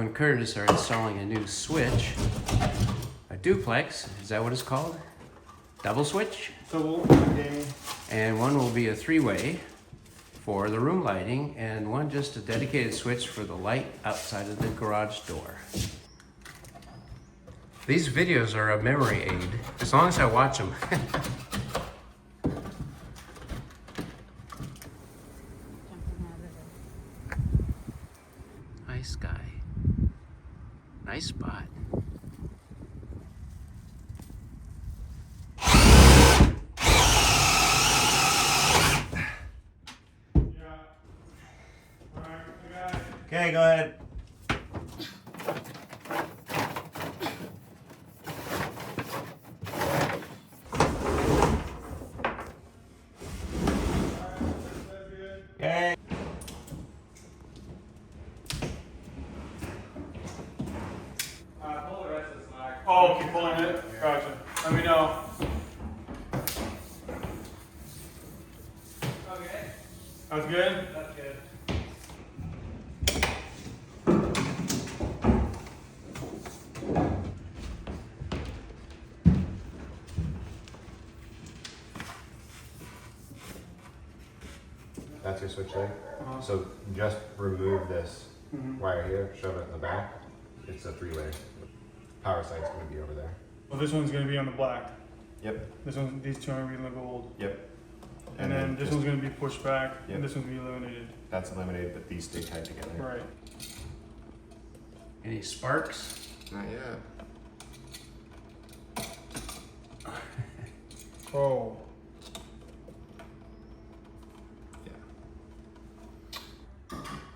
and Kurtis are installing a new switch. A duplex, is that what it's called? Double switch? Double, okay. And one will be a three-way for the room lighting, and one just a dedicated switch for the light outside of the garage door. These videos are a memory aid, as long as I watch them. Nice guy. Nice spot. Okay, go ahead. Okay. Pull the rest of the slack. Oh, keep pulling it? Gotcha. Let me know. Okay. That's good? That's good. That's your switch leg. So just remove this Mm-hmm. wire here, shove it in the back. It's a three-way. Power side's going to be over there. Well, this one's gonna be on the black. Yep. These two are gonna be on the gold. Yep. And then this just- one's gonna be pushed back, Yep. and this one's gonna be eliminated. That's eliminated, but these stay tied together. Right. Any sparks? Not yet. Oh.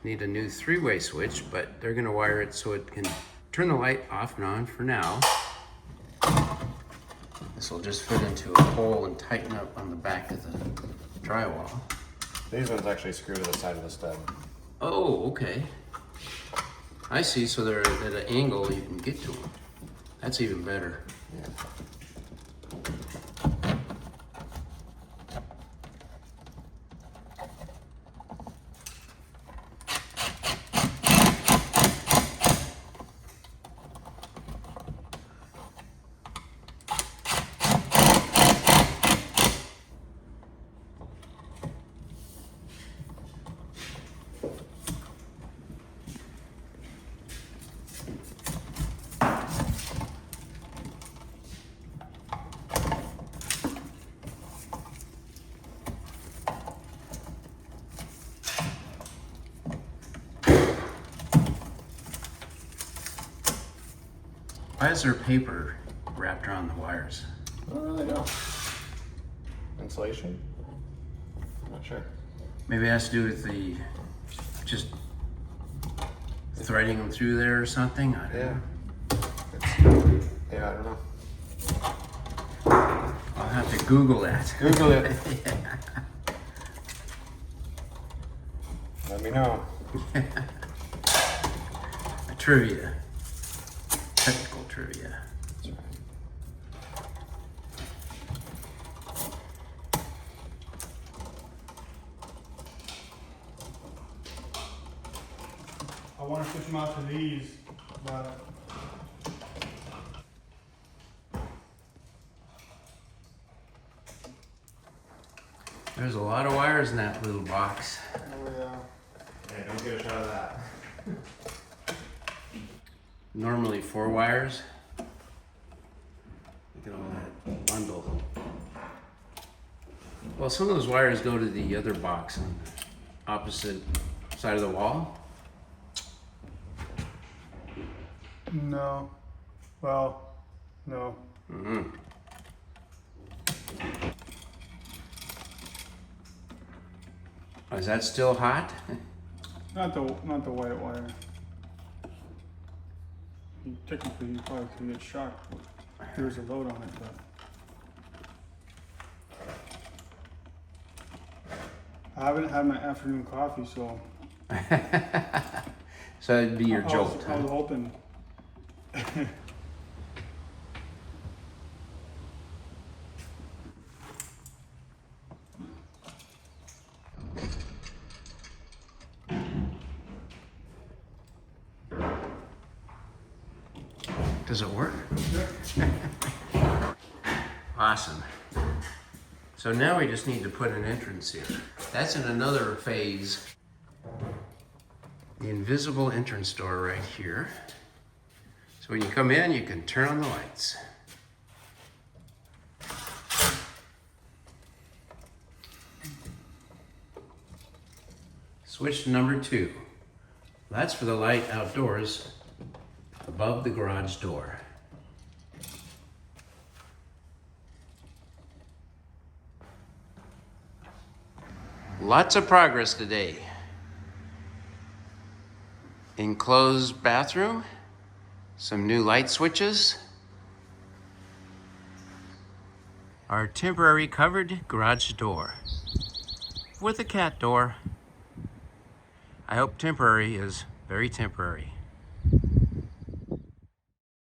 Need a new three-way switch, but they're gonna wire it so it can turn the light off and on for now. This will just fit into a hole and tighten up on the back of the drywall. These ones actually screw to the side of the stud. Oh, okay. I see, so they're at an angle you can get to them. That's even better. Yeah. Why is there paper wrapped around the wires? I don't really know. Insulation? Not sure. Maybe it has to do with the, just threading them through there or something? I don't know. Yeah, I don't know. I'll have to Google that. Google it. Yeah. Let me know. Trivia. Technical trivia. That's right. I want to switch them out to these, but There's a lot of wires in that little box. oh yeah. Hey, don't get a shot of that. Normally 4 wires. Look at all that bundle. Well, some of those wires go to the other box on the opposite side of the wall. No. Well, no. Mm-hmm. Is that still hot? Not the white wire. Technically, you probably could get shocked if there was a load on it, but I haven't had my afternoon coffee, so So it'd be your jolt. I was hoping. Does it work? Awesome. So now we just need to put an entrance here. That's in another phase. The invisible entrance door right here. So when you come in, you can turn on the lights. Switch to number 2. That's for the light outdoors above the garage door. Lots of progress today. Enclosed bathroom, some new light switches, our temporary covered garage door with a cat door. I hope temporary is very temporary.